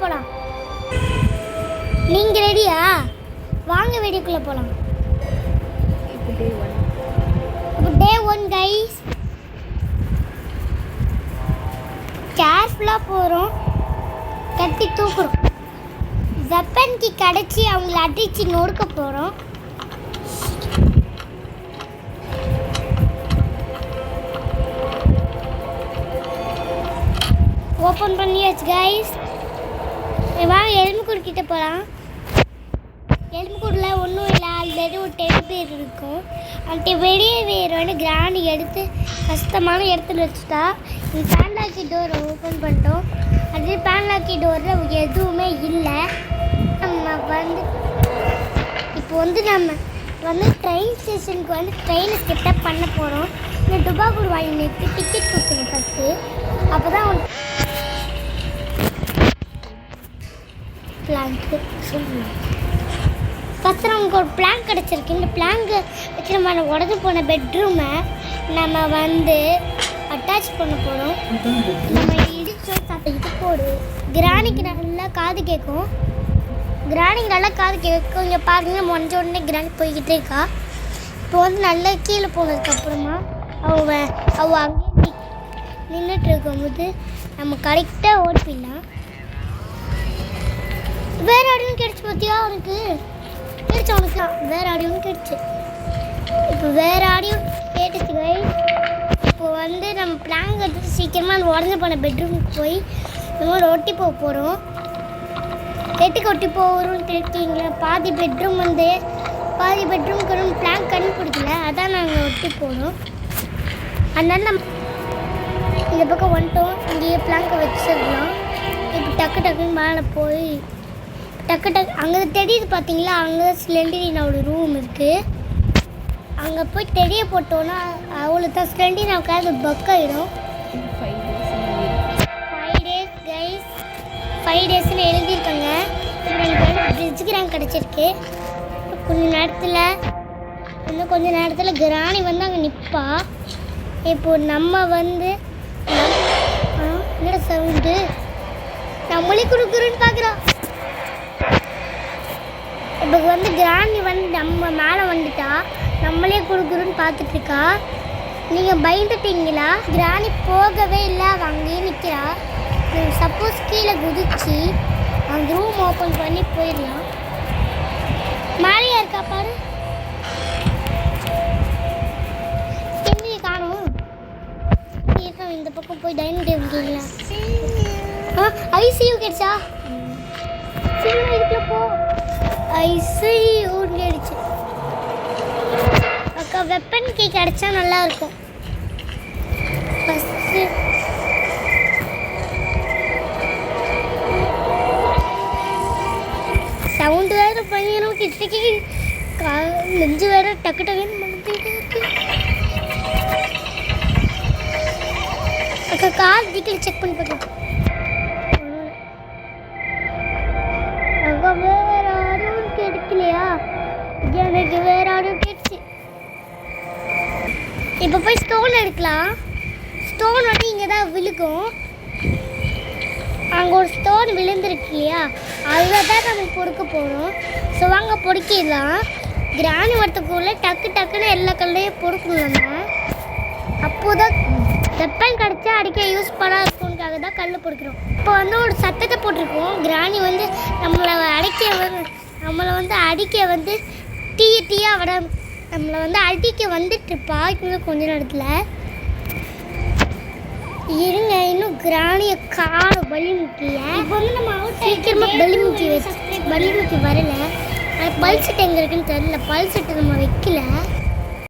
போகலாம். நீங்கள் ரெடியா? வாங்க வீடியோக்குள்ளே போகலாம். இப்போ டே 1 கைஸ். கேர்ஃபுல்லாக போகிறோம், கட்டி தூக்குறோம். வெப்பன்க்கு கிடச்சி அவங்கள அடித்து நொறுக்க போகிறோம். ஓப்பன் பண்ணியாச்சு கைஸ். வாங்க எலும்புக்கூடு கிட்ட போகலாம். எலும்புக்கூடில் ஒன்றும் இல்லை, ஆல்ரெடி ஒரு 10 பேர் இருக்கும். அந்த வெளியே வேறு வந்து கிராண்டி எடுத்து கஷ்டமான இடத்துல வச்சுட்டா. இந்த பேன்லாக்கி டோரை ஓப்பன் பண்ணிட்டோம். அது பேன்லாக்கி டோரில் எதுவுமே இல்லை. நம்ம வந்து இப்போ வந்து நம்ம வந்து ட்ரெயின் ஸ்டேஷனுக்கு வந்து ட்ரெயினை செட்டப் பண்ண போகிறோம். இந்த டுபாக்கூடு வாங்கி நிறுத்தி டிக்கெட் கொடுத்துங்க ஃபஸ்ட்டு. அப்போ தான் பிளாங்க்கு சொல்லுங்கள். ஃபஸ்ட்டு நமக்கு ஒரு பிளாங்க் கிடச்சிருக்கு. இந்த பிளாங்கு வச்சு நம்ம உடஞ்சி போன பெட்ரூமை நம்ம வந்து அட்டாச் பண்ண போகிறோம். நம்ம இடிச்சு இது போடு. கிராணிக்கு நல்லா காது கேட்கும். கிராணிக்கு நல்லா காது கேட்கும். இங்கே பாருங்கள், முடிஞ்ச உடனே கிராணி போய்கிட்டே இருக்கா. இப்போ வந்து நல்லா கீழே போனதுக்கப்புறமா அவள் அங்கேயே நின்றுட்டு இருக்கும்போது நம்ம கரெக்டாக ஓடிப்பிடலாம். வேறு ஆடியும் கிடச்சி பார்த்தியா? அவனுக்கு கிடச்சி, அவனுக்கு வேறு ஆடியும் கிடச்சி. இப்போ வேறு ஆடியும் கேட்டுச்சு கைஸ். இப்போ வந்து நம்ம பிளான் எடுத்து சீக்கிரமாக அந்த உடஞ்சி போன பெட்ரூமுக்கு போய் நம்ம ஒட்டி போக போகிறோம். எட்டுக்கு ஒட்டி போகிறோம்னு இருக்கீங்களா? பாதி பெட்ரூமுக்கு ஒரு பிளான் கண்டுபிடிக்கல, அதான் நாங்கள் ஒட்டி போகிறோம். அதனால நம்ம இந்த பக்கம் வந்துட்டோம். இங்கேயே பிளாங்கை வச்சிடலாம். இப்போ டக்குன்னு மேலே போய் அங்கே தெரியுது பார்த்தீங்களா? அங்கே தான் ஸ்லெண்டினாவோட ரூம் இருக்குது. அங்கே போய் தெரிய போட்டோன்னா அவளுக்கு தான் ஸ்லெண்டினாவுக்காக பக் ஆகிடும். 5 days கைஸ். 5 daysன்னு எழுதியிருக்காங்க. எனக்கு வந்து ஃப்ரிட்ஜ் கிராங்க் கிடச்சிருக்கு. இன்னும் கொஞ்ச நேரத்தில் கிராணி வந்து அங்கே நிற்பா. இப்போது நம்ம வந்து என்னோட சவுண்டு நம்மளே கொடுக்குறோன்னு பார்க்குறோம். இப்போ வந்து கிராணி வந்து நம்ம மேலே வந்துட்டா நம்மளே கொடுக்குறோன்னு பார்த்துட்ருக்கா. நீங்கள் பயந்துட்டீங்களா? கிராணி போகவே இல்லை, அவள் அங்கேயே நிற்கிறா. நீங்கள் சப்போஸ் கீழே குதிச்சு அந்த ரூம் ஓப்பன் பண்ணி போயிடலாம். மேலேயா இருக்கா பாரு. எங்கே காணும்? இந்த பக்கம் போய் டைனிங் டேபிள் கேட்கலாம். ஐசியூ கிடைச்சா? சீக்கிரம் இதுக்குள்ள போ. ஐசியூ கிடைச்சு. அக்கா வெப்பன் கீ கிடைச்சா நல்லா இருக்கும். ஃபஸ்ட்டு சவுண்டு வேறு பண்ணிடணும். கிட்டக்கி நெஞ்சு வேறு டக்குன்னு பண்ணிட்டே இருக்கு. அக்கா கார் டிக்கெட் செக் பண்ணி பார்க்கலாம். அங்கே வேற யாரும் கிடைக்கலையா? எனக்கு வேற யாரும் கிடைச்சி. இப்போ போய் ஸ்டோன் எடுக்கலாம். ஸ்டோன் வந்து இங்கே தான் விழுகும். அங்கே ஒரு ஸ்டோன் விழுந்துருக்கு இல்லையா? அதில் தான் நம்ம பொறுக்க போகிறோம். ஸோ வாங்க பொறுக்கிடலாம். கிராணி வரத்துக்குள்ளே டக்குன்னு எல்லா கல்லையும் பொறுக்கணும். நம்ம அப்போது தான் வெப்பன் கிடச்சா அடிக்க யூஸ் பண்ணால் இருக்கும்காக தான் கல் பொறுக்கிறோம். இப்போ வந்து ஒரு சத்தத்தை போட்டிருக்கோம். கிராணி வந்து நம்மளை வந்து அடிக்க வந்து டீயாக விட நம்மளை வந்து அடிக்க வந்துட்டுருப்பா. இன்னும் கொஞ்ச நேரத்தில் இருங்க, இன்னும் கிராணியை பலிமுக்கிய. இப்போ வந்து நம்ம சீக்கிரமாக பலிமுக்கி வரல. அது பல்செட் எங்கே இருக்குன்னு தெரியல. பல்செட்டு நம்ம வைக்கல.